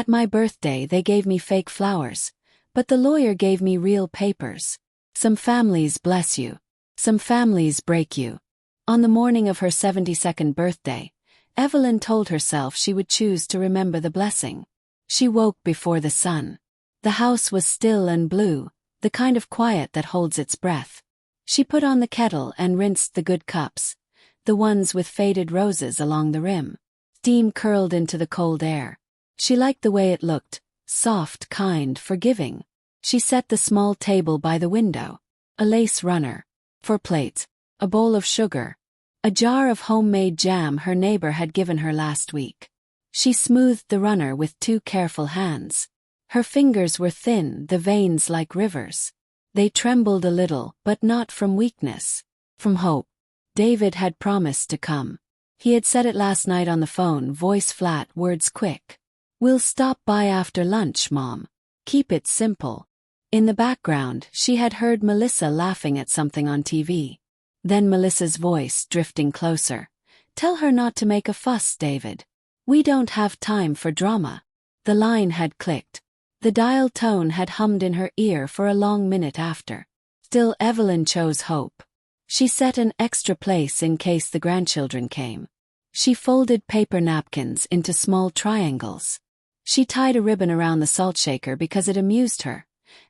At my birthday they gave me fake flowers, but the lawyer gave me real papers. Some families bless you. Some families break you. On the morning of her 72nd birthday, Evelyn told herself she would choose to remember the blessing. She woke before the sun. The house was still and blue, the kind of quiet that holds its breath. She put on the kettle and rinsed the good cups, the ones with faded roses along the rim. Steam curled into the cold air. She liked the way it looked, soft, kind, forgiving. She set the small table by the window. A lace runner. 4 plates. A bowl of sugar. A jar of homemade jam her neighbor had given her last week. She smoothed the runner with 2 careful hands. Her fingers were thin, the veins like rivers. They trembled a little, but not from weakness. From hope. David had promised to come. He had said it last night on the phone, voice flat, words quick. "We'll stop by after lunch, Mom. Keep it simple." In the background, she had heard Melissa laughing at something on TV. Then Melissa's voice drifting closer. "Tell her not to make a fuss, David. We don't have time for drama." The line had clicked. The dial tone had hummed in her ear for a long minute after. Still, Evelyn chose hope. She set an extra place in case the grandchildren came. She folded paper napkins into small triangles. She tied a ribbon around the salt shaker because it amused her,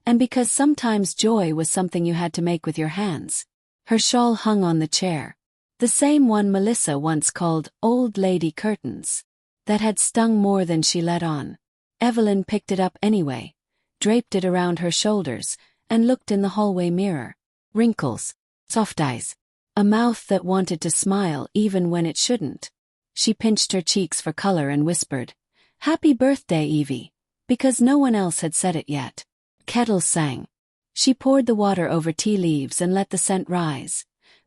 and because sometimes joy was something you had to make with your hands. Her shawl hung on the chair, the same one Melissa once called old lady curtains, that had stung more than she let on. Evelyn picked it up anyway, draped it around her shoulders, and looked in the hallway mirror. Wrinkles, soft eyes, a mouth that wanted to smile even when it shouldn't. She pinched her cheeks for color and whispered, "Happy birthday, Evie," because no one else had said it yet. Kettle sang. She poured the water over tea leaves and let the scent rise.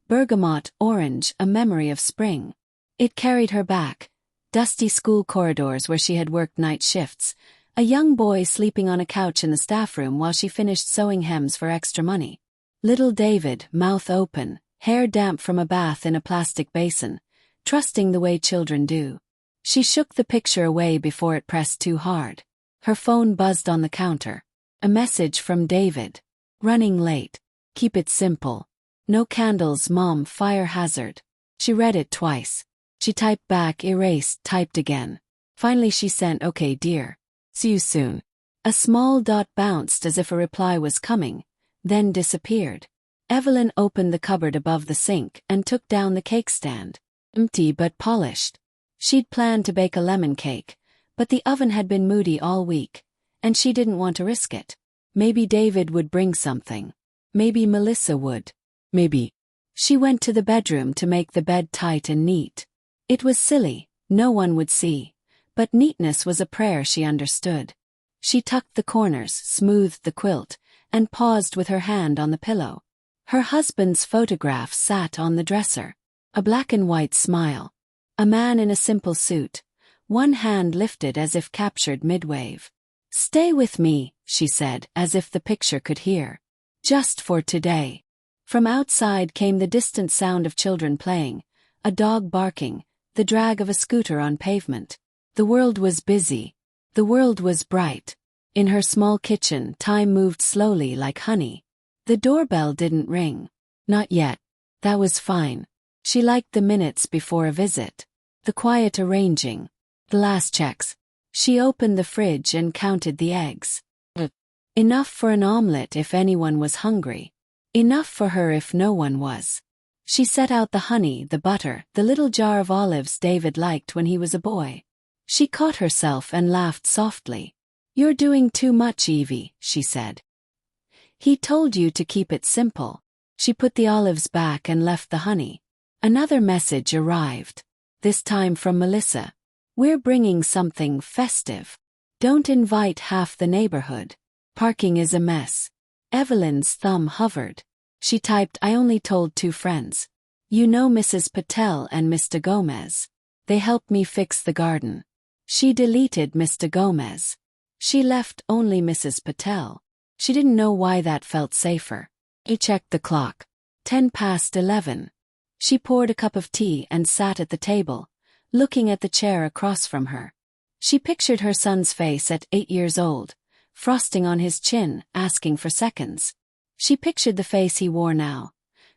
Bergamot, orange, a memory of spring. It carried her back. Dusty school corridors where she had worked night shifts. A young boy sleeping on a couch in the staff room while she finished sewing hems for extra money. Little David, mouth open, hair damp from a bath in a plastic basin, trusting the way children do. She shook the picture away before it pressed too hard. Her phone buzzed on the counter. A message from David. "Running late. Keep it simple. No candles, Mom, fire hazard." She read it twice. She typed back, erased, typed again. Finally she sent, "Okay, dear. See you soon." A small dot bounced as if a reply was coming, then disappeared. Evelyn opened the cupboard above the sink and took down the cake stand. Empty but polished. She'd planned to bake a lemon cake, but the oven had been moody all week, and she didn't want to risk it. Maybe David would bring something. Maybe Melissa would. Maybe. She went to the bedroom to make the bed tight and neat. It was silly, no one would see, but neatness was a prayer she understood. She tucked the corners, smoothed the quilt, and paused with her hand on the pillow. Her husband's photograph sat on the dresser. A black and white smile. A man in a simple suit, one hand lifted as if captured mid-wave. "Stay with me," she said, as if the picture could hear. "Just for today." From outside came the distant sound of children playing, a dog barking, the drag of a scooter on pavement. The world was busy. The world was bright. In her small kitchen, time moved slowly like honey. The doorbell didn't ring. Not yet. That was fine. She liked the minutes before a visit. The quiet arranging. The last checks. She opened the fridge and counted the eggs. Enough for an omelette if anyone was hungry. Enough for her if no one was. She set out the honey, the butter, the little jar of olives David liked when he was a boy. She caught herself and laughed softly. "You're doing too much, Evie," she said. "He told you to keep it simple." She put the olives back and left the honey. Another message arrived. This time from Melissa. "We're bringing something festive. Don't invite half the neighborhood. Parking is a mess." Evelyn's thumb hovered. She typed, "I only told 2 friends. You know Mrs. Patel and Mr. Gomez. They helped me fix the garden." She deleted Mr. Gomez. She left only Mrs. Patel. She didn't know why that felt safer. She checked the clock. 11:10. She poured a cup of tea and sat at the table, looking at the chair across from her. She pictured her son's face at 8 years old, frosting on his chin, asking for seconds. She pictured the face he wore now.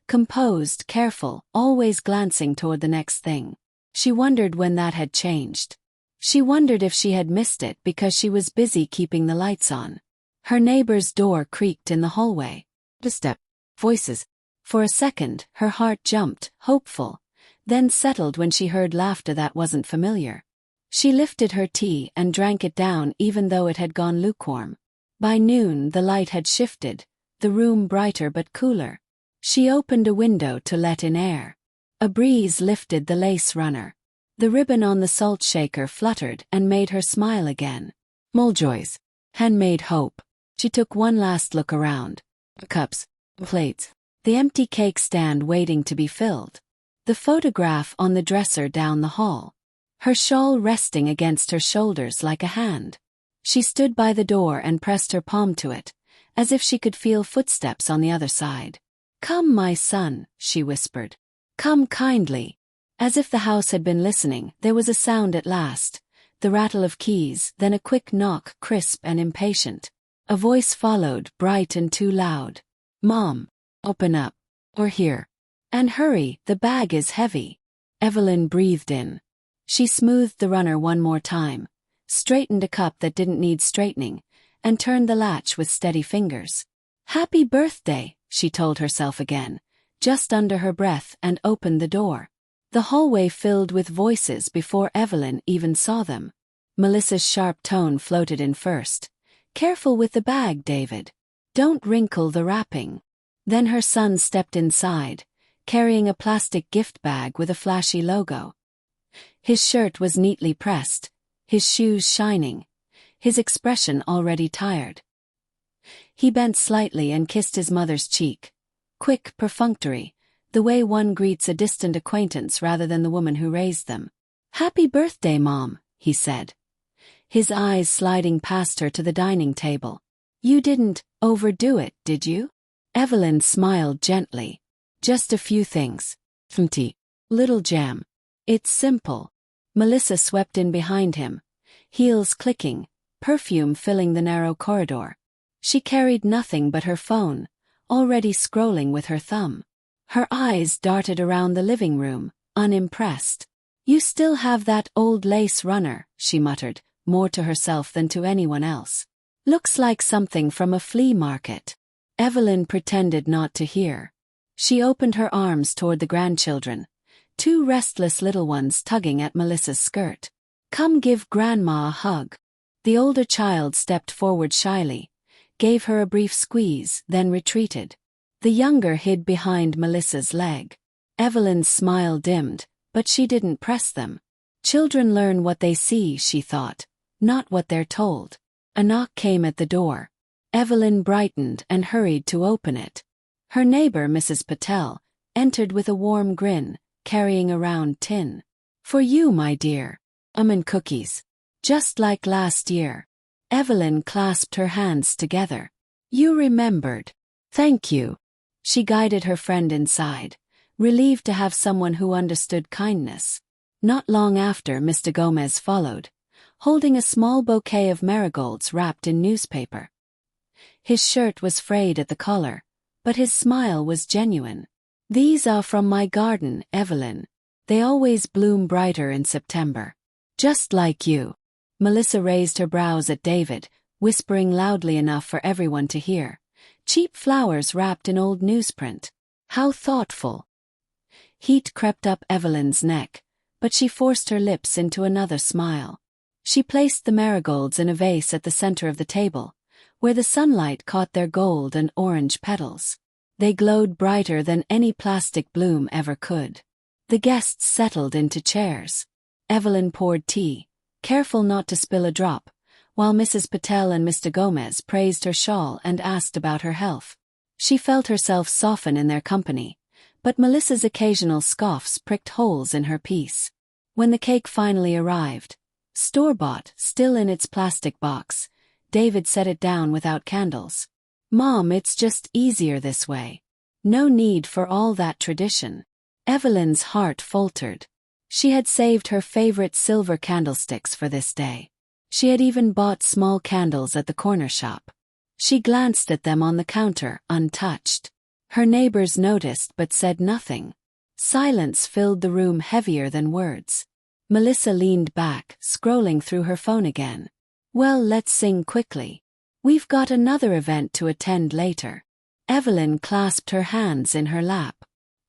Composed, careful, always glancing toward the next thing. She wondered when that had changed. She wondered if she had missed it because she was busy keeping the lights on. Her neighbor's door creaked in the hallway. A step. Voices. For a second, her heart jumped, hopeful, then settled when she heard laughter that wasn't familiar. She lifted her tea and drank it down even though it had gone lukewarm. By noon the light had shifted, the room brighter but cooler. She opened a window to let in air. A breeze lifted the lace runner. The ribbon on the salt shaker fluttered and made her smile again. Moldjoys. Handmade hope. She took one last look around. Cups. Plates. The empty cake stand waiting to be filled. The photograph on the dresser down the hall. Her shawl resting against her shoulders like a hand. She stood by the door and pressed her palm to it, as if she could feel footsteps on the other side. "Come, my son," she whispered. "Come kindly." As if the house had been listening, there was a sound at last, the rattle of keys, then a quick knock, crisp and impatient. A voice followed, bright and too loud. "Mom, open up. Or here. And hurry, the bag is heavy." Evelyn breathed in. She smoothed the runner one more time, straightened a cup that didn't need straightening, and turned the latch with steady fingers. "Happy birthday," she told herself again, just under her breath, and opened the door. The hallway filled with voices before Evelyn even saw them. Melissa's sharp tone floated in first. "Careful with the bag, David. Don't wrinkle the wrapping." Then her son stepped inside, carrying a plastic gift bag with a flashy logo. His shirt was neatly pressed, his shoes shining, his expression already tired. He bent slightly and kissed his mother's cheek. Quick, perfunctory, the way one greets a distant acquaintance rather than the woman who raised them. "Happy birthday, Mom," he said, his eyes sliding past her to the dining table. "You didn't overdo it, did you?" Evelyn smiled gently. "Just a few things. Some tea. Little jam. It's simple." Melissa swept in behind him, heels clicking, perfume filling the narrow corridor. She carried nothing but her phone, already scrolling with her thumb. Her eyes darted around the living room, unimpressed. "You still have that old lace runner," she muttered, more to herself than to anyone else. "Looks like something from a flea market." Evelyn pretended not to hear. She opened her arms toward the grandchildren, two restless little ones tugging at Melissa's skirt. "Come give Grandma a hug." The older child stepped forward shyly, gave her a brief squeeze, then retreated. The younger hid behind Melissa's leg. Evelyn's smile dimmed, but she didn't press them. Children learn what they see, she thought, not what they're told. A knock came at the door. Evelyn brightened and hurried to open it. Her neighbor, Mrs. Patel, entered with a warm grin, carrying a round tin. "For you, my dear. And cookies. Just like last year." Evelyn clasped her hands together. "You remembered. Thank you." She guided her friend inside, relieved to have someone who understood kindness. Not long after, Mr. Gomez followed, holding a small bouquet of marigolds wrapped in newspaper. His shirt was frayed at the collar, but his smile was genuine. "These are from my garden, Evelyn. They always bloom brighter in September. Just like you." Melissa raised her brows at David, whispering loudly enough for everyone to hear. "Cheap flowers wrapped in old newsprint. How thoughtful." Heat crept up Evelyn's neck, but she forced her lips into another smile. She placed the marigolds in a vase at the center of the table, where the sunlight caught their gold and orange petals. They glowed brighter than any plastic bloom ever could. The guests settled into chairs. Evelyn poured tea, careful not to spill a drop, while Mrs. Patel and Mr. Gomez praised her shawl and asked about her health. She felt herself soften in their company, but Melissa's occasional scoffs pricked holes in her peace. When the cake finally arrived, store-bought, still in its plastic box, David set it down without candles. "Mom, it's just easier this way. No need for all that tradition." Evelyn's heart faltered. She had saved her favorite silver candlesticks for this day. She had even bought small candles at the corner shop. She glanced at them on the counter, untouched. Her neighbors noticed but said nothing. Silence filled the room heavier than words. Melissa leaned back, scrolling through her phone again. Well, let's sing quickly. We've got another event to attend later. Evelyn clasped her hands in her lap.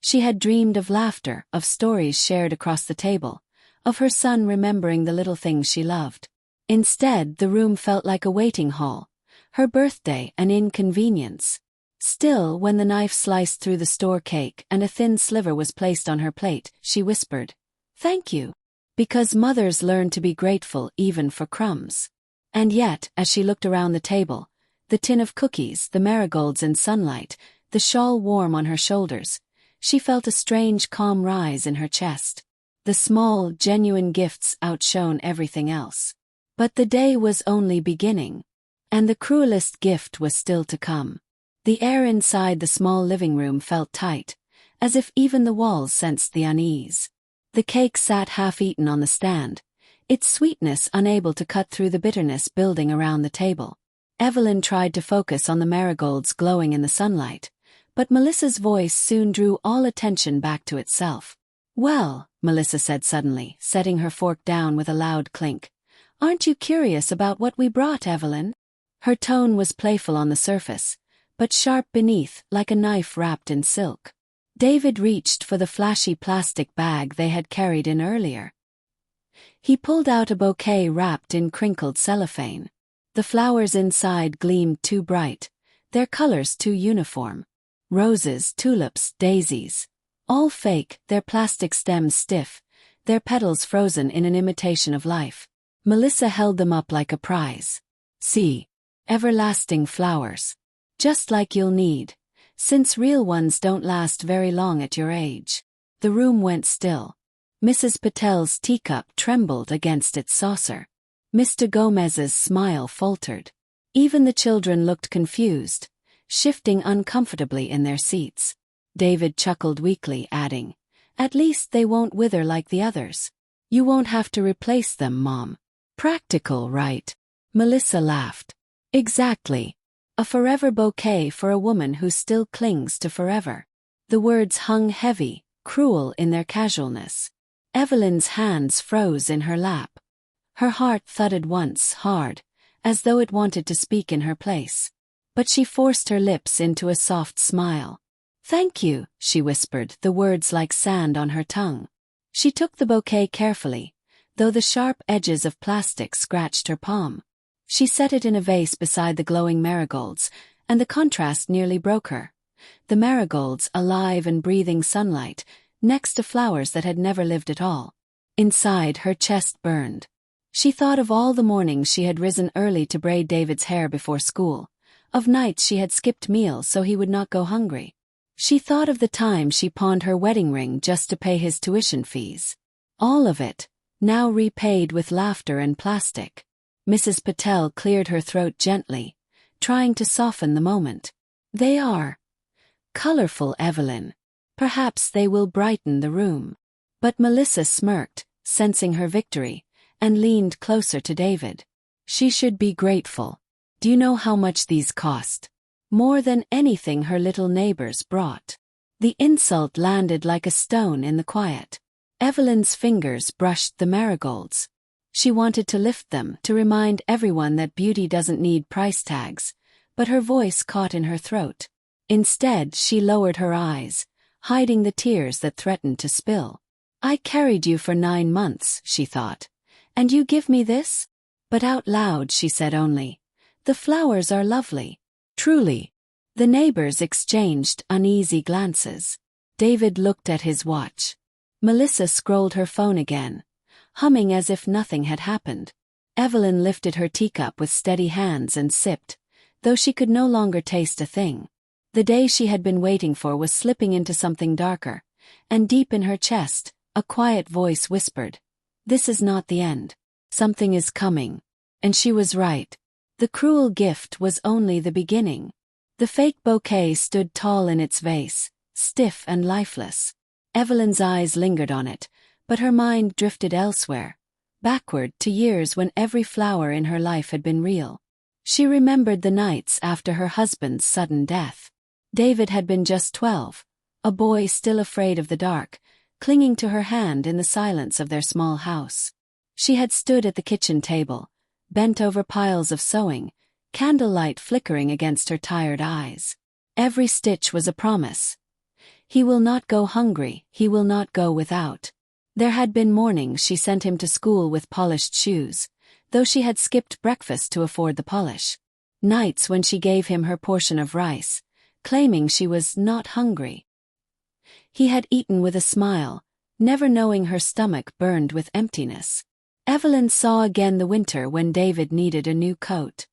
She had dreamed of laughter, of stories shared across the table, of her son remembering the little things she loved. Instead, the room felt like a waiting hall, her birthday an inconvenience. Still, when the knife sliced through the store cake and a thin sliver was placed on her plate, she whispered, "Thank you." Because mothers learn to be grateful even for crumbs. And yet, as she looked around the table, the tin of cookies, the marigolds in sunlight, the shawl warm on her shoulders, she felt a strange calm rise in her chest. The small, genuine gifts outshone everything else. But the day was only beginning. And the cruelest gift was still to come. The air inside the small living room felt tight, as if even the walls sensed the unease. The cake sat half-eaten on the stand, its sweetness unable to cut through the bitterness building around the table. Evelyn tried to focus on the marigolds glowing in the sunlight, but Melissa's voice soon drew all attention back to itself. "Well," Melissa said suddenly, setting her fork down with a loud clink, "aren't you curious about what we brought, Evelyn?" Her tone was playful on the surface, but sharp beneath, like a knife wrapped in silk. David reached for the flashy plastic bag they had carried in earlier. He pulled out a bouquet wrapped in crinkled cellophane. The flowers inside gleamed too bright, their colors too uniform. Roses, tulips, daisies. All fake, their plastic stems stiff, their petals frozen in an imitation of life. Melissa held them up like a prize. "See. Everlasting flowers. Just like you'll need, since real ones don't last very long at your age." The room went still. Mrs. Patel's teacup trembled against its saucer. Mr. Gomez's smile faltered. Even the children looked confused, shifting uncomfortably in their seats. David chuckled weakly, adding, "At least they won't wither like the others. You won't have to replace them, Mom." "Practical, right?" Melissa laughed. "Exactly. A forever bouquet for a woman who still clings to forever." The words hung heavy, cruel in their casualness. Evelyn's hands froze in her lap. Her heart thudded once, hard, as though it wanted to speak in her place. But she forced her lips into a soft smile. "Thank you," she whispered, the words like sand on her tongue. She took the bouquet carefully, though the sharp edges of plastic scratched her palm. She set it in a vase beside the glowing marigolds, and the contrast nearly broke her. The marigolds, alive and breathing sunlight, next to flowers that had never lived at all. Inside, her chest burned. She thought of all the mornings she had risen early to braid David's hair before school, of nights she had skipped meals so he would not go hungry. She thought of the time she pawned her wedding ring just to pay his tuition fees. All of it, now repaid with laughter and plastic. Mrs. Patel cleared her throat gently, trying to soften the moment. "They are colorful, Evelyn. Perhaps they will brighten the room." But Melissa smirked, sensing her victory, and leaned closer to David. "She should be grateful. Do you know how much these cost? More than anything her little neighbors brought." The insult landed like a stone in the quiet. Evelyn's fingers brushed the marigolds. She wanted to lift them, to remind everyone that beauty doesn't need price tags, but her voice caught in her throat. Instead, she lowered her eyes, hiding the tears that threatened to spill. "I carried you for 9 months," she thought. "And you give me this?" But out loud she said only, "The flowers are lovely." "Truly." The neighbors exchanged uneasy glances. David looked at his watch. Melissa scrolled her phone again, humming as if nothing had happened. Evelyn lifted her teacup with steady hands and sipped, though she could no longer taste a thing. The day she had been waiting for was slipping into something darker, and deep in her chest, a quiet voice whispered, "This is not the end. Something is coming." And she was right. The cruel gift was only the beginning. The fake bouquet stood tall in its vase, stiff and lifeless. Evelyn's eyes lingered on it, but her mind drifted elsewhere. backward to years when every flower in her life had been real. She remembered the nights after her husband's sudden death. David had been just 12, a boy still afraid of the dark, clinging to her hand in the silence of their small house. She had stood at the kitchen table, bent over piles of sewing, candlelight flickering against her tired eyes. Every stitch was a promise. He will not go hungry, he will not go without. There had been mornings she sent him to school with polished shoes, though she had skipped breakfast to afford the polish. Nights when she gave him her portion of rice, claiming she was not hungry. He had eaten with a smile, never knowing her stomach burned with emptiness. Evelyn saw again the winter when David needed a new coat.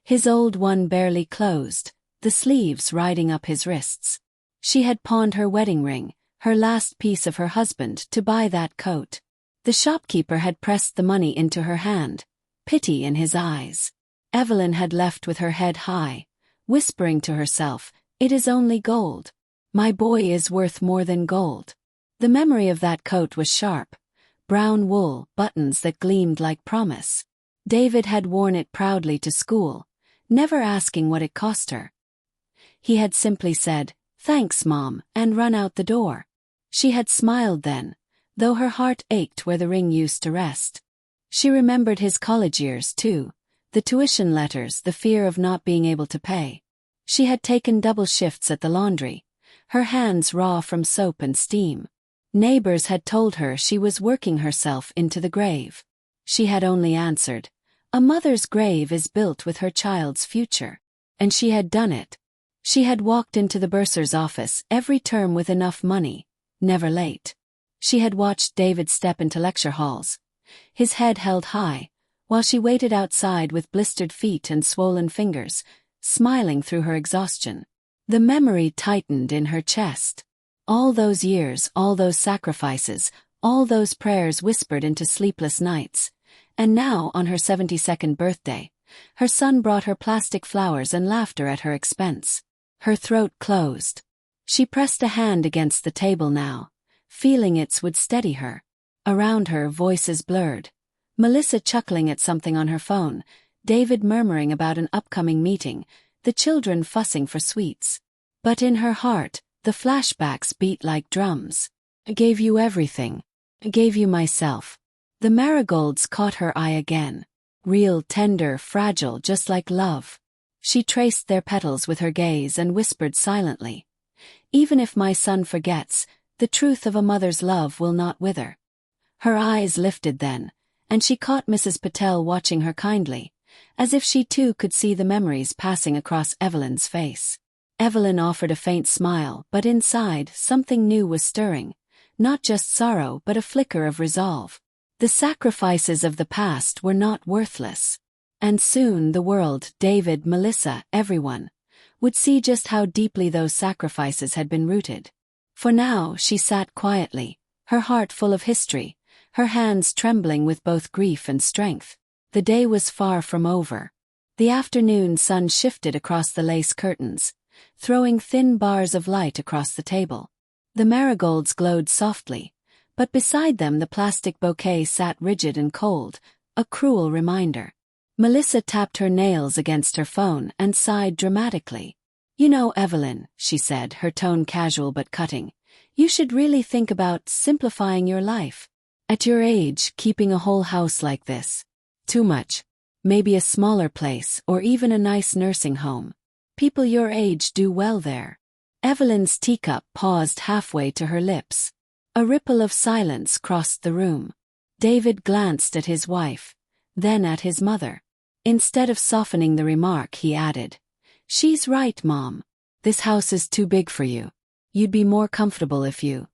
His old one barely closed, the sleeves riding up his wrists. She had pawned her wedding ring, her last piece of her husband, to buy that coat. The shopkeeper had pressed the money into her hand, pity in his eyes. Evelyn had left with her head high, whispering to herself, "It is only gold. My boy is worth more than gold." The memory of that coat was sharp, brown wool, buttons that gleamed like promise. David had worn it proudly to school, never asking what it cost her. He had simply said, "Thanks, Mom," and run out the door. She had smiled then, though her heart ached where the ring used to rest. She remembered his college years, too, the tuition letters, the fear of not being able to pay. She had taken double shifts at the laundry, her hands raw from soap and steam. Neighbors had told her she was working herself into the grave. She had only answered, "A mother's grave is built with her child's future." And she had done it. She had walked into the bursar's office every term with enough money, never late. She had watched David step into lecture halls, his head held high, while she waited outside with blistered feet and swollen fingers, smiling through her exhaustion. The memory tightened in her chest. All those years, all those sacrifices, all those prayers whispered into sleepless nights. And now, on her 72nd birthday, her son brought her plastic flowers and laughter at her expense. Her throat closed. She pressed a hand against the table now, feeling it would steady her. Around her, voices blurred. Melissa chuckling at something on her phone, David murmuring about an upcoming meeting, the children fussing for sweets. But in her heart, the flashbacks beat like drums. "I gave you everything. I gave you myself." The marigolds caught her eye again. Real, tender, fragile, just like love. She traced their petals with her gaze and whispered silently, "Even if my son forgets, the truth of a mother's love will not wither." Her eyes lifted then, and she caught Mrs. Patel watching her kindly, as if she too could see the memories passing across Evelyn's face. Evelyn offered a faint smile, but inside, something new was stirring, not just sorrow but a flicker of resolve. The sacrifices of the past were not worthless. And soon the world, David, Melissa, everyone, would see just how deeply those sacrifices had been rooted. For now she sat quietly, her heart full of history, her hands trembling with both grief and strength. The day was far from over. The afternoon sun shifted across the lace curtains, throwing thin bars of light across the table. The marigolds glowed softly, but beside them the plastic bouquet sat rigid and cold, a cruel reminder. Melissa tapped her nails against her phone and sighed dramatically. "You know, Evelyn," she said, her tone casual but cutting, "you should really think about simplifying your life. At your age, keeping a whole house like this. Too much. Maybe a smaller place or even a nice nursing home. People your age do well there." Evelyn's teacup paused halfway to her lips. A ripple of silence crossed the room. David glanced at his wife, then at his mother. Instead of softening the remark, he added, "She's right, Mom. This house is too big for you. You'd be more comfortable if you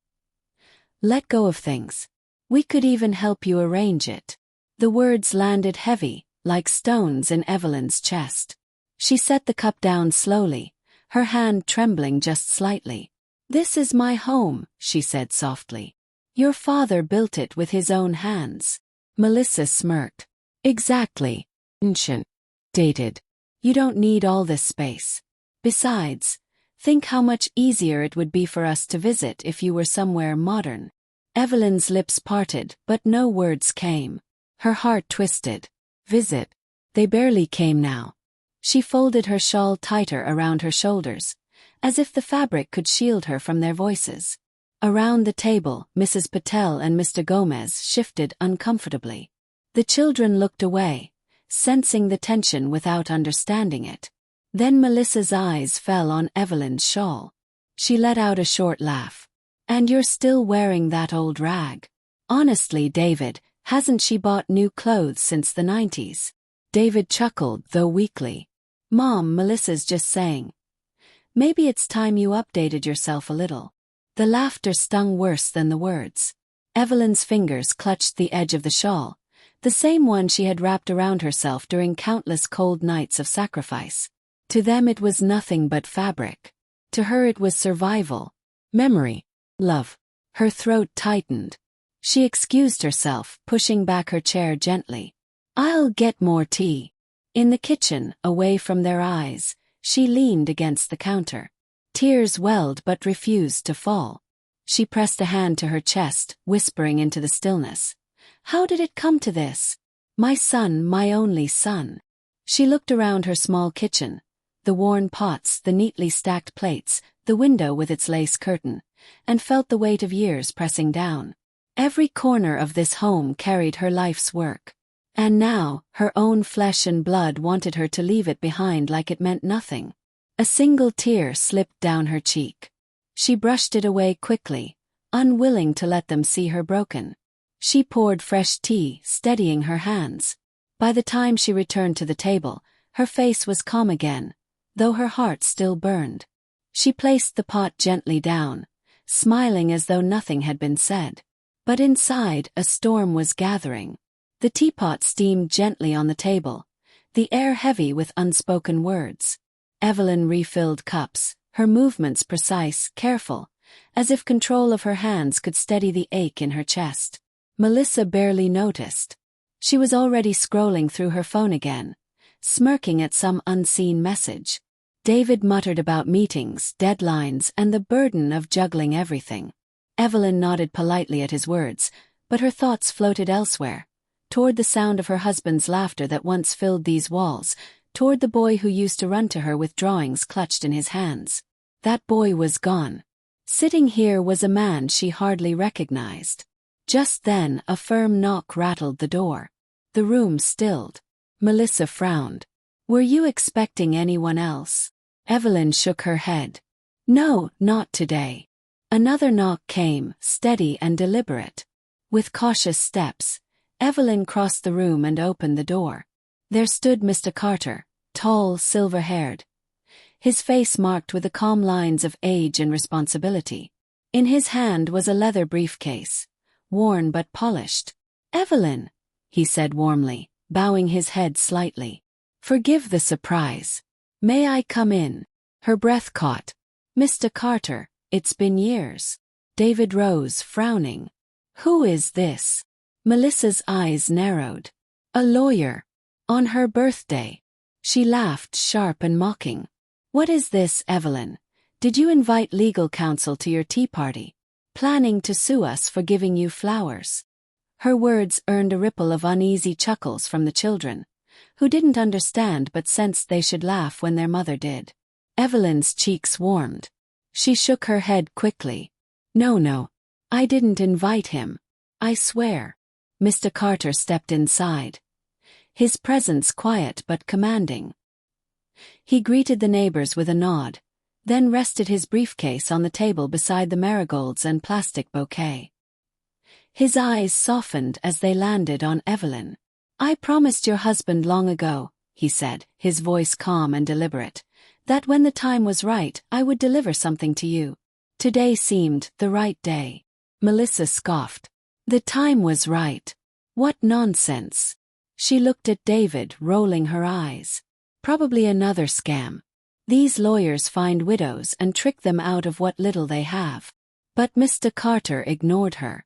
let go of things. We could even help you arrange it." The words landed heavy, like stones in Evelyn's chest. She set the cup down slowly, her hand trembling just slightly. "This is my home," she said softly. "Your father built it with his own hands." Melissa smirked. "Exactly. Ancient. Dated. You don't need all this space. Besides, think how much easier it would be for us to visit if you were somewhere modern." Evelyn's lips parted, but no words came. Her heart twisted. Visit. They barely came now. She folded her shawl tighter around her shoulders, as if the fabric could shield her from their voices. Around the table, Mrs. Patel and Mr. Gomez shifted uncomfortably. The children looked away, sensing the tension without understanding it. Then Melissa's eyes fell on Evelyn's shawl. She let out a short laugh. "And you're still wearing that old rag? Honestly, David, hasn't she bought new clothes since the 90s? David chuckled, though weakly. "Mom, Melissa's just saying. Maybe it's time you updated yourself a little." The laughter stung worse than the words. Evelyn's fingers clutched the edge of the shawl, the same one she had wrapped around herself during countless cold nights of sacrifice. To them it was nothing but fabric. To her it was survival, memory, love. Her throat tightened. She excused herself, pushing back her chair gently. "I'll get more tea." In the kitchen, away from their eyes, she leaned against the counter. Tears welled but refused to fall. She pressed a hand to her chest, whispering into the stillness. "How did it come to this? My son, my only son." She looked around her small kitchen. The worn pots, the neatly stacked plates, the window with its lace curtain, and felt the weight of years pressing down. Every corner of this home carried her life's work. And now, her own flesh and blood wanted her to leave it behind like it meant nothing. A single tear slipped down her cheek. She brushed it away quickly, unwilling to let them see her broken. She poured fresh tea, steadying her hands. By the time she returned to the table, her face was calm again, though her heart still burned. She placed the pot gently down, smiling as though nothing had been said. But inside, a storm was gathering. The teapot steamed gently on the table, the air heavy with unspoken words. Evelyn refilled cups, her movements precise, careful, as if control of her hands could steady the ache in her chest. Melissa barely noticed. She was already scrolling through her phone again, smirking at some unseen message. David muttered about meetings, deadlines, and the burden of juggling everything. Evelyn nodded politely at his words, but her thoughts floated elsewhere, toward the sound of her husband's laughter that once filled these walls, toward the boy who used to run to her with drawings clutched in his hands. That boy was gone. Sitting here was a man she hardly recognized. Just then, a firm knock rattled the door. The room stilled. Melissa frowned. "Were you expecting anyone else?" Evelyn shook her head. "No, not today." Another knock came, steady and deliberate. With cautious steps, Evelyn crossed the room and opened the door. There stood Mr. Carter, tall, silver-haired, his face marked with the calm lines of age and responsibility. In his hand was a leather briefcase, worn but polished. "Evelyn," he said warmly, bowing his head slightly. "Forgive the surprise. May I come in?" Her breath caught. "Mr. Carter, it's been years." David rose, frowning. "Who is this?" Melissa's eyes narrowed. "A lawyer. On her birthday." She laughed, sharp and mocking. "What is this, Evelyn? Did you invite legal counsel to your tea party? Planning to sue us for giving you flowers?" Her words earned a ripple of uneasy chuckles from the children, who didn't understand but sensed they should laugh when their mother did. Evelyn's cheeks warmed. She shook her head quickly. No, I didn't invite him. I swear." Mr. Carter stepped inside, his presence quiet but commanding. He greeted the neighbors with a nod, then rested his briefcase on the table beside the marigolds and plastic bouquet. His eyes softened as they landed on Evelyn. "I promised your husband long ago," he said, his voice calm and deliberate, "that when the time was right, I would deliver something to you. Today seemed the right day." Melissa scoffed. "The time was right. What nonsense." She looked at David, rolling her eyes. "Probably another scam. These lawyers find widows and trick them out of what little they have." But Mr. Carter ignored her.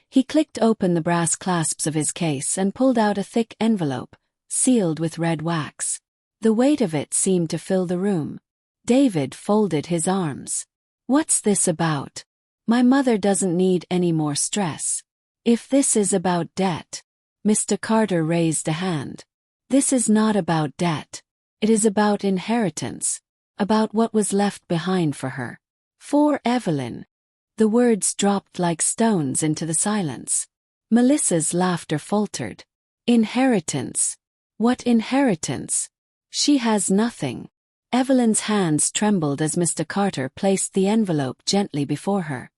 He clicked open the brass clasps of his case and pulled out a thick envelope, sealed with red wax. The weight of it seemed to fill the room. David folded his arms. "What's this about?" My mother doesn't need any more stress. If this is about debt. Mr. Carter raised a hand. This is not about debt. It is about inheritance. About what was left behind for her. For Evelyn. The words dropped like stones into the silence. Melissa's laughter faltered. Inheritance. What inheritance? She has nothing. Evelyn's hands trembled as Mr. Carter placed the envelope gently before her.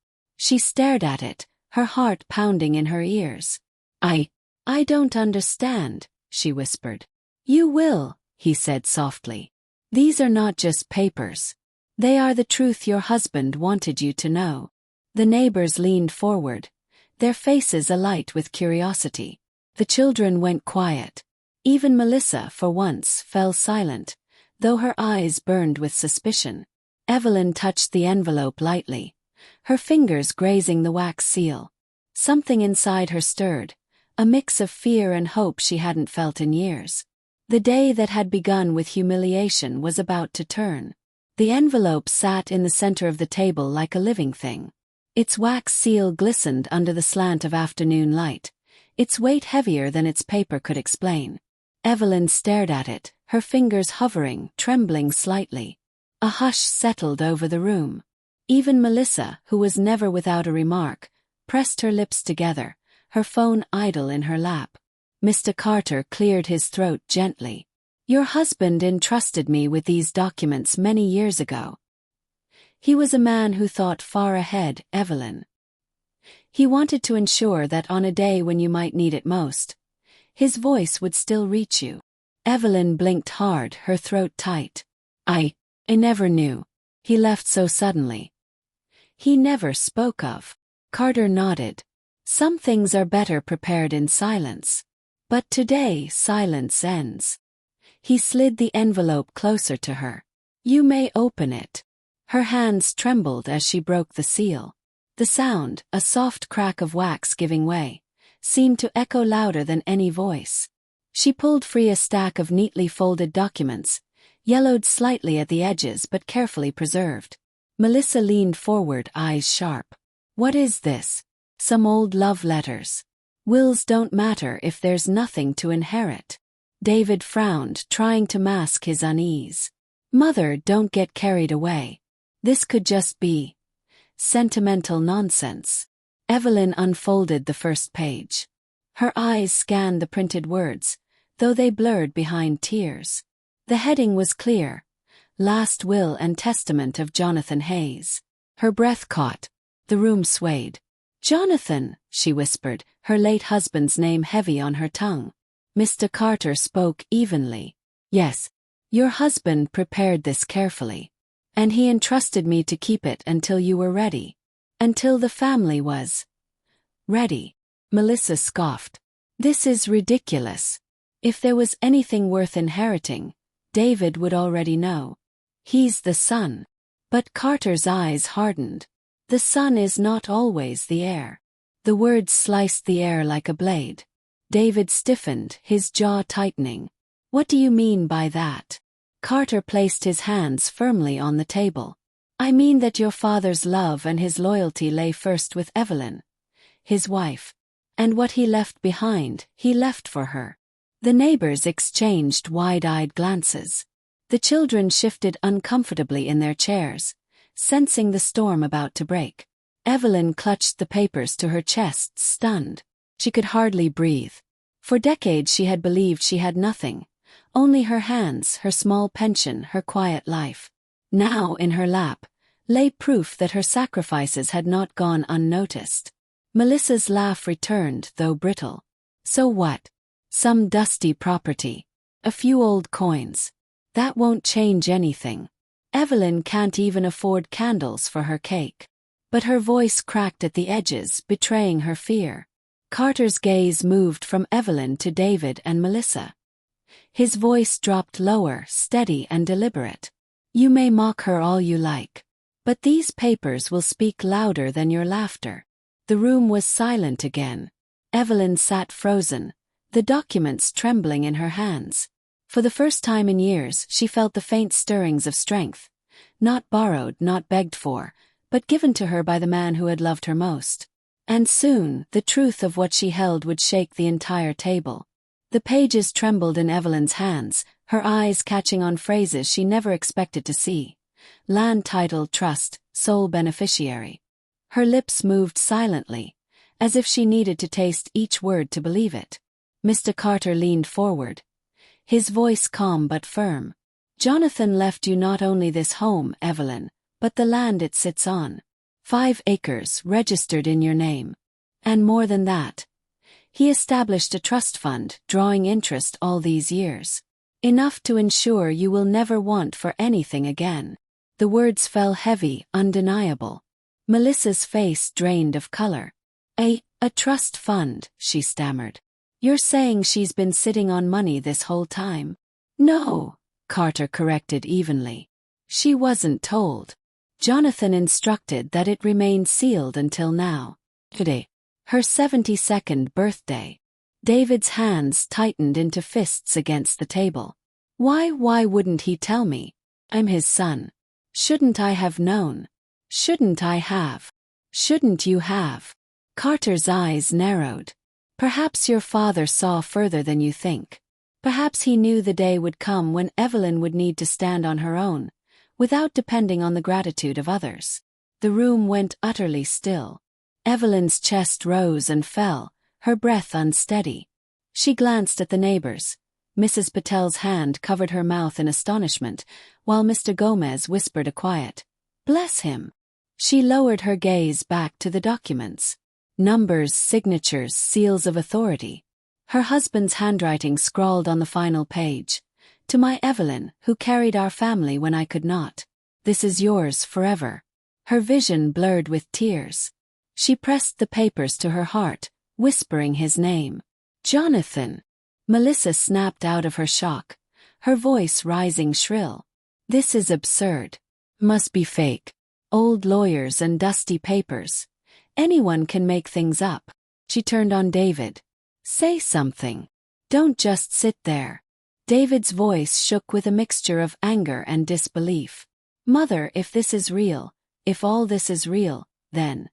She stared at it, her heart pounding in her ears. I don't understand, she whispered. You will, he said softly. These are not just papers. They are the truth your husband wanted you to know. The neighbors leaned forward, their faces alight with curiosity. The children went quiet. Even Melissa, for once, fell silent, though her eyes burned with suspicion. Evelyn touched the envelope lightly, her fingers grazing the wax seal. Something inside her stirred, a mix of fear and hope she hadn't felt in years. The day that had begun with humiliation was about to turn. The envelope sat in the center of the table like a living thing. Its wax seal glistened under the slant of afternoon light, its weight heavier than its paper could explain. Evelyn stared at it, her fingers hovering, trembling slightly. A hush settled over the room. Even Melissa, who was never without a remark, pressed her lips together, her phone idle in her lap. Mr. Carter cleared his throat gently. Your husband entrusted me with these documents many years ago. He was a man who thought far ahead, Evelyn. He wanted to ensure that on a day when you might need it most, his voice would still reach you. Evelyn blinked hard, her throat tight. I never knew. He left so suddenly. He never spoke of. Carter nodded. Some things are better prepared in silence. But today silence ends. He slid the envelope closer to her. You may open it. Her hands trembled as she broke the seal. The sound, a soft crack of wax giving way, seemed to echo louder than any voice. She pulled free a stack of neatly folded documents, yellowed slightly at the edges but carefully preserved. Melissa leaned forward, eyes sharp. What is this? Some old love letters. Wills don't matter if there's nothing to inherit. David frowned, trying to mask his unease. Mother, don't get carried away. This could just be sentimental nonsense. Evelyn unfolded the first page. Her eyes scanned the printed words, though they blurred behind tears. The heading was clear. Last Will and Testament of Jonathan Hayes. Her breath caught. The room swayed. Jonathan, she whispered, her late husband's name heavy on her tongue. Mr. Carter spoke evenly. Yes, your husband prepared this carefully. And he entrusted me to keep it until you were ready. Until the family was ready. Melissa scoffed. This is ridiculous. If there was anything worth inheriting, David would already know. He's the son. But Carter's eyes hardened. The son is not always the heir. The words sliced the air like a blade. David stiffened, his jaw tightening. What do you mean by that? Carter placed his hands firmly on the table. I mean that your father's love and his loyalty lay first with Evelyn, his wife. And what he left behind, he left for her. The neighbors exchanged wide-eyed glances. The children shifted uncomfortably in their chairs, sensing the storm about to break. Evelyn clutched the papers to her chest, stunned. She could hardly breathe. For decades she had believed she had nothing. Only her hands, her small pension, her quiet life. Now, in her lap, lay proof that her sacrifices had not gone unnoticed. Melissa's laugh returned, though brittle. So what? Some dusty property. A few old coins. That won't change anything. Evelyn can't even afford candles for her cake. But her voice cracked at the edges, betraying her fear. Carter's gaze moved from Evelyn to David and Melissa. His voice dropped lower, steady and deliberate. You may mock her all you like. But these papers will speak louder than your laughter. The room was silent again. Evelyn sat frozen, the documents trembling in her hands. For the first time in years she felt the faint stirrings of strength. Not borrowed, not begged for, but given to her by the man who had loved her most. And soon, the truth of what she held would shake the entire table. The pages trembled in Evelyn's hands, her eyes catching on phrases she never expected to see. Land title, trust, sole beneficiary. Her lips moved silently, as if she needed to taste each word to believe it. Mr. Carter leaned forward, his voice calm but firm. Jonathan left you not only this home, Evelyn, but the land it sits on. 5 acres registered in your name. And more than that. He established a trust fund, drawing interest all these years. Enough to ensure you will never want for anything again. The words fell heavy, undeniable. Melissa's face drained of color. A trust fund, she stammered. You're saying she's been sitting on money this whole time? No, Carter corrected evenly. She wasn't told. Jonathan instructed that it remained sealed until now. Today. Her 72nd birthday. David's hands tightened into fists against the table. Why wouldn't he tell me? I'm his son. Shouldn't I have known? Shouldn't I have? Shouldn't you have? Carter's eyes narrowed. Perhaps your father saw further than you think. Perhaps he knew the day would come when Evelyn would need to stand on her own, without depending on the gratitude of others. The room went utterly still. Evelyn's chest rose and fell, her breath unsteady. She glanced at the neighbors. Mrs. Patel's hand covered her mouth in astonishment, while Mr. Gomez whispered a quiet, "Bless him." She lowered her gaze back to the documents. Numbers, signatures, seals of authority. Her husband's handwriting scrawled on the final page. To my Evelyn, who carried our family when I could not. This is yours forever. Her vision blurred with tears. She pressed the papers to her heart, whispering his name. Jonathan. Melissa snapped out of her shock, her voice rising shrill. This is absurd. Must be fake. Old lawyers and dusty papers. Anyone can make things up. She turned on David. Say something. Don't just sit there. David's voice shook with a mixture of anger and disbelief. Mother, if this is real, if all this is real, then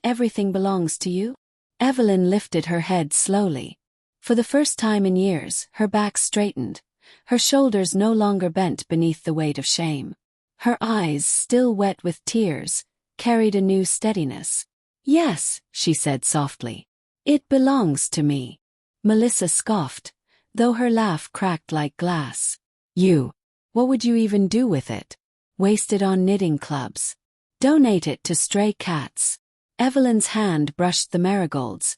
everything belongs to you? Evelyn lifted her head slowly. For the first time in years, her back straightened, her shoulders no longer bent beneath the weight of shame. Her eyes, still wet with tears, carried a new steadiness. Yes, she said softly. It belongs to me. Melissa scoffed, though her laugh cracked like glass. You. What would you even do with it? Waste it on knitting clubs. Donate it to stray cats. Evelyn's hand brushed the marigolds,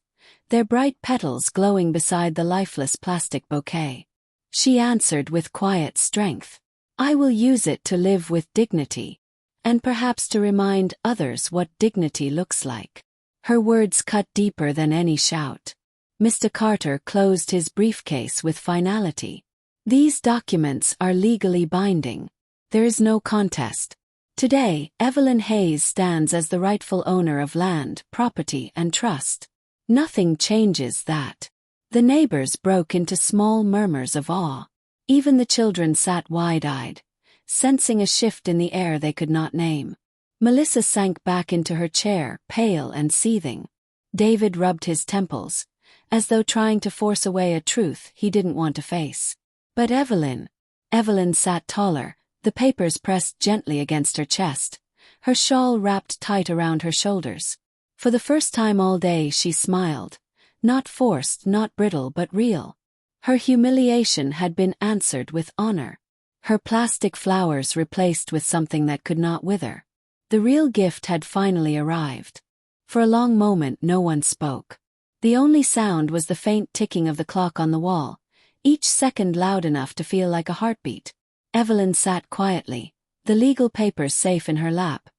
their bright petals glowing beside the lifeless plastic bouquet. She answered with quiet strength. I will use it to live with dignity, and perhaps to remind others what dignity looks like. Her words cut deeper than any shout. Mr. Carter closed his briefcase with finality. These documents are legally binding. There is no contest. Today, Evelyn Hayes stands as the rightful owner of land, property, and trust. Nothing changes that. The neighbors broke into small murmurs of awe. Even the children sat wide-eyed, sensing a shift in the air they could not name. Melissa sank back into her chair, pale and seething. David rubbed his temples, as though trying to force away a truth he didn't want to face. But Evelyn sat taller, the papers pressed gently against her chest, her shawl wrapped tight around her shoulders. For the first time all day she smiled, not forced, not brittle, but real. Her humiliation had been answered with honor. Her plastic flowers replaced with something that could not wither. The real gift had finally arrived. For a long moment no one spoke. The only sound was the faint ticking of the clock on the wall, each second loud enough to feel like a heartbeat. Evelyn sat quietly, the legal papers safe in her lap,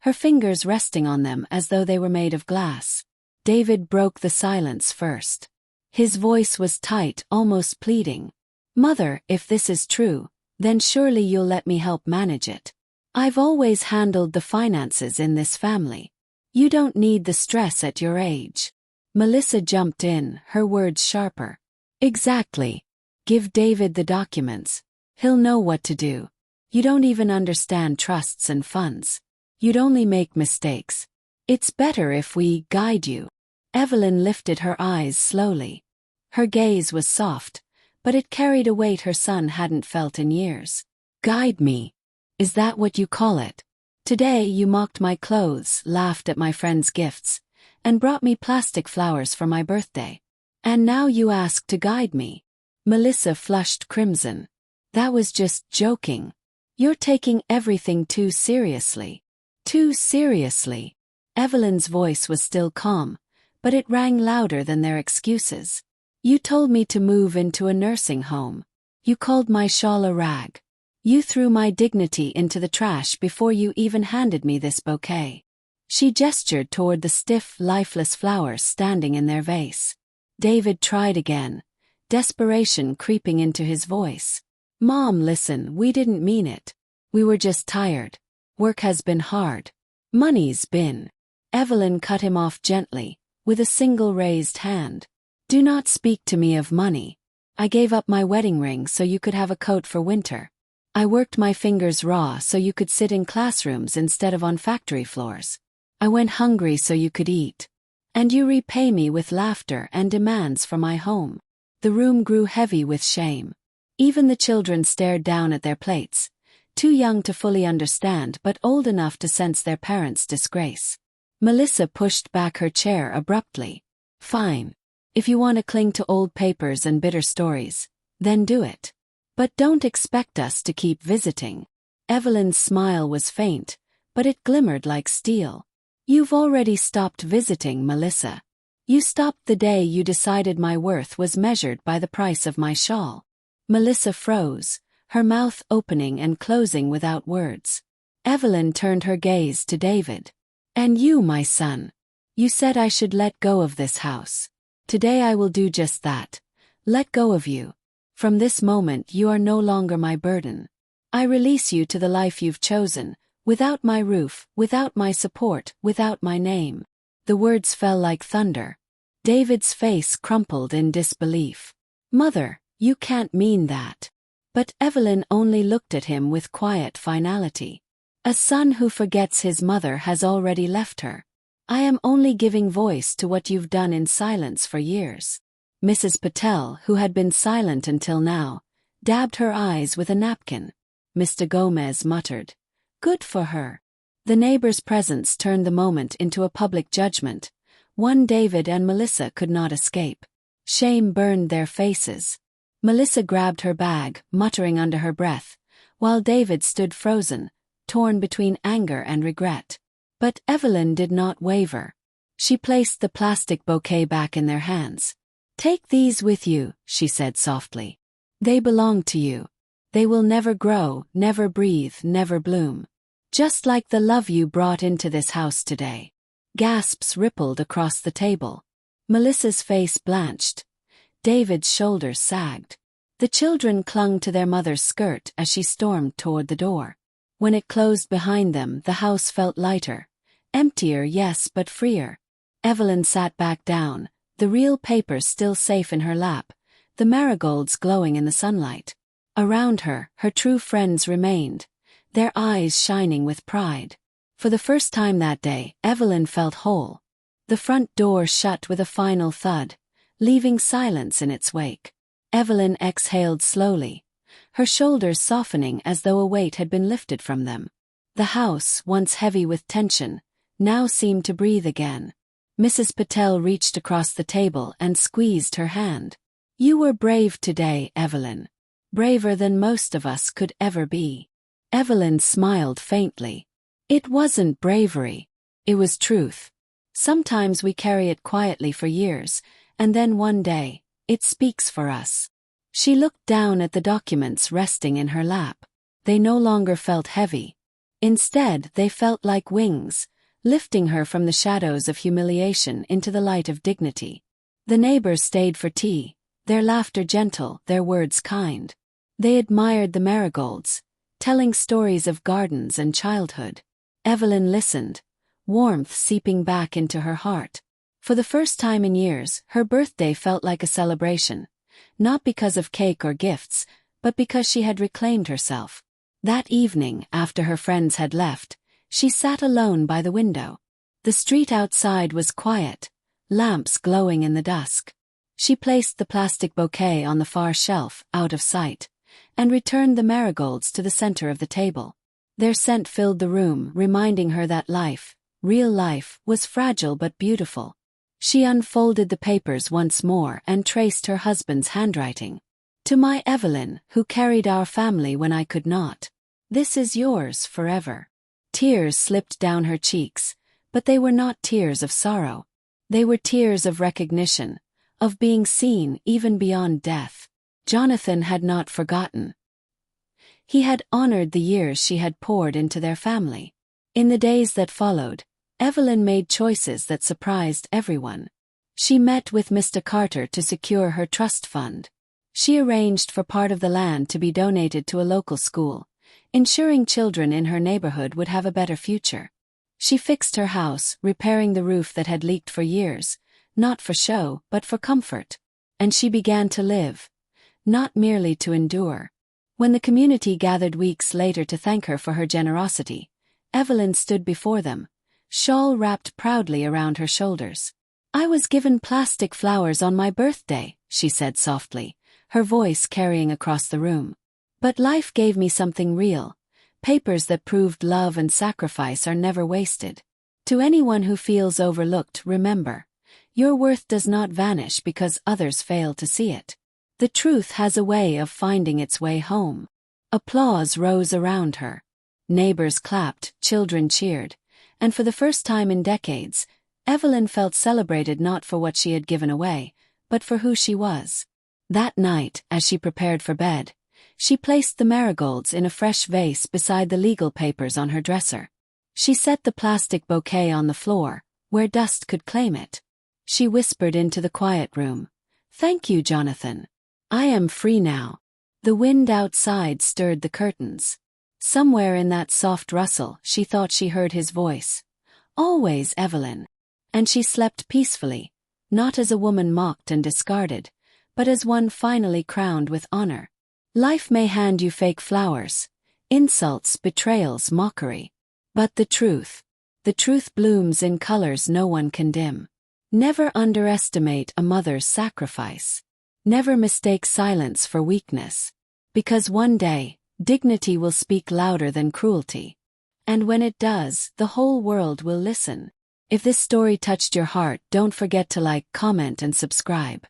her fingers resting on them as though they were made of glass. David broke the silence first. His voice was tight, almost pleading. Mother, if this is true, then surely you'll let me help manage it. I've always handled the finances in this family. You don't need the stress at your age. Melissa jumped in, her words sharper. Exactly. Give David the documents. He'll know what to do. You don't even understand trusts and funds. You'd only make mistakes. It's better if we guide you. Evelyn lifted her eyes slowly. Her gaze was soft, but it carried a weight her son hadn't felt in years. Guide me. Is that what you call it? Today you mocked my clothes, laughed at my friends' gifts, and brought me plastic flowers for my birthday. And now you ask to guide me. Melissa flushed crimson. That was just joking. You're taking everything too seriously. Too seriously. Evelyn's voice was still calm, but it rang louder than their excuses. You told me to move into a nursing home. You called my shawl a rag. You threw my dignity into the trash before you even handed me this bouquet. She gestured toward the stiff, lifeless flowers standing in their vase. David tried again, desperation creeping into his voice. Mom, listen, we didn't mean it. We were just tired. Work has been hard. Money's been. Evelyn cut him off gently, with a single raised hand. Do not speak to me of money. I gave up my wedding ring so you could have a coat for winter. I worked my fingers raw so you could sit in classrooms instead of on factory floors. I went hungry so you could eat. And you repay me with laughter and demands for my home. The room grew heavy with shame. Even the children stared down at their plates, too young to fully understand but old enough to sense their parents' disgrace. Melissa pushed back her chair abruptly. Fine. If you want to cling to old papers and bitter stories, then do it. But don't expect us to keep visiting. Evelyn's smile was faint, but it glimmered like steel. You've already stopped visiting, Melissa. You stopped the day you decided my worth was measured by the price of my shawl. Melissa froze, her mouth opening and closing without words. Evelyn turned her gaze to David. And you, my son. You said I should let go of this house. Today I will do just that. Let go of you. From this moment you are no longer my burden. I release you to the life you've chosen, without my roof, without my support, without my name. The words fell like thunder. David's face crumpled in disbelief. Mother, you can't mean that. But Evelyn only looked at him with quiet finality. A son who forgets his mother has already left her. I am only giving voice to what you've done in silence for years. Mrs. Patel, who had been silent until now, dabbed her eyes with a napkin. Mr. Gomez muttered, "Good for her." The neighbor's presence turned the moment into a public judgment, one David and Melissa could not escape. Shame burned their faces. Melissa grabbed her bag, muttering under her breath, while David stood frozen, torn between anger and regret. But Evelyn did not waver. She placed the plastic bouquet back in their hands. Take these with you, she said softly. They belong to you. They will never grow, never breathe, never bloom. Just like the love you brought into this house today. Gasps rippled across the table. Melissa's face blanched. David's shoulders sagged. The children clung to their mother's skirt as she stormed toward the door. When it closed behind them, the house felt lighter. Emptier, yes, but freer. Evelyn sat back down, the real papers still safe in her lap, the marigolds glowing in the sunlight. Around her, her true friends remained, their eyes shining with pride. For the first time that day, Evelyn felt whole. The front door shut with a final thud, leaving silence in its wake. Evelyn exhaled slowly, her shoulders softening as though a weight had been lifted from them. The house, once heavy with tension, now seemed to breathe again. Mrs. Patel reached across the table and squeezed her hand. You were brave today, Evelyn. Braver than most of us could ever be. Evelyn smiled faintly. It wasn't bravery. It was truth. Sometimes we carry it quietly for years, and then one day, it speaks for us. She looked down at the documents resting in her lap. They no longer felt heavy. Instead, they felt like wings, lifting her from the shadows of humiliation into the light of dignity. The neighbors stayed for tea, their laughter gentle, their words kind. They admired the marigolds, telling stories of gardens and childhood. Evelyn listened, warmth seeping back into her heart. For the first time in years, her birthday felt like a celebration, not because of cake or gifts, but because she had reclaimed herself. That evening, after her friends had left, She sat alone by the window. The street outside was quiet, lamps glowing in the dusk. She placed the plastic bouquet on the far shelf, out of sight, and returned the marigolds to the center of the table. Their scent filled the room, reminding her that life, real life, was fragile but beautiful. She unfolded the papers once more and traced her husband's handwriting. To my Evelyn, who carried our family when I could not. This is yours forever. Tears slipped down her cheeks, but they were not tears of sorrow. They were tears of recognition, of being seen even beyond death. Jonathan had not forgotten. He had honored the years she had poured into their family. In the days that followed, Evelyn made choices that surprised everyone. She met with Mr. Carter to secure her trust fund. She arranged for part of the land to be donated to a local school, ensuring children in her neighborhood would have a better future. She fixed her house, repairing the roof that had leaked for years, not for show but for comfort. And she began to live, not merely to endure. When the community gathered weeks later to thank her for her generosity, Evelyn stood before them, shawl wrapped proudly around her shoulders. "I was given plastic flowers on my birthday," she said softly, her voice carrying across the room. "But life gave me something real, papers that proved love and sacrifice are never wasted. To anyone who feels overlooked, remember, your worth does not vanish because others fail to see it. The truth has a way of finding its way home." Applause rose around her. Neighbors clapped, children cheered, and for the first time in decades, Evelyn felt celebrated not for what she had given away, but for who she was. That night, as she prepared for bed, she placed the marigolds in a fresh vase beside the legal papers on her dresser. She set the plastic bouquet on the floor, where dust could claim it. She whispered into the quiet room, "Thank you, Jonathan. I am free now." The wind outside stirred the curtains. Somewhere in that soft rustle, she thought she heard his voice. "Always, Evelyn." And she slept peacefully, not as a woman mocked and discarded, but as one finally crowned with honor. Life may hand you fake flowers, insults, betrayals, mockery. But the truth blooms in colors no one can dim. Never underestimate a mother's sacrifice. Never mistake silence for weakness. Because one day, dignity will speak louder than cruelty. And when it does, the whole world will listen. If this story touched your heart, don't forget to like, comment, and subscribe.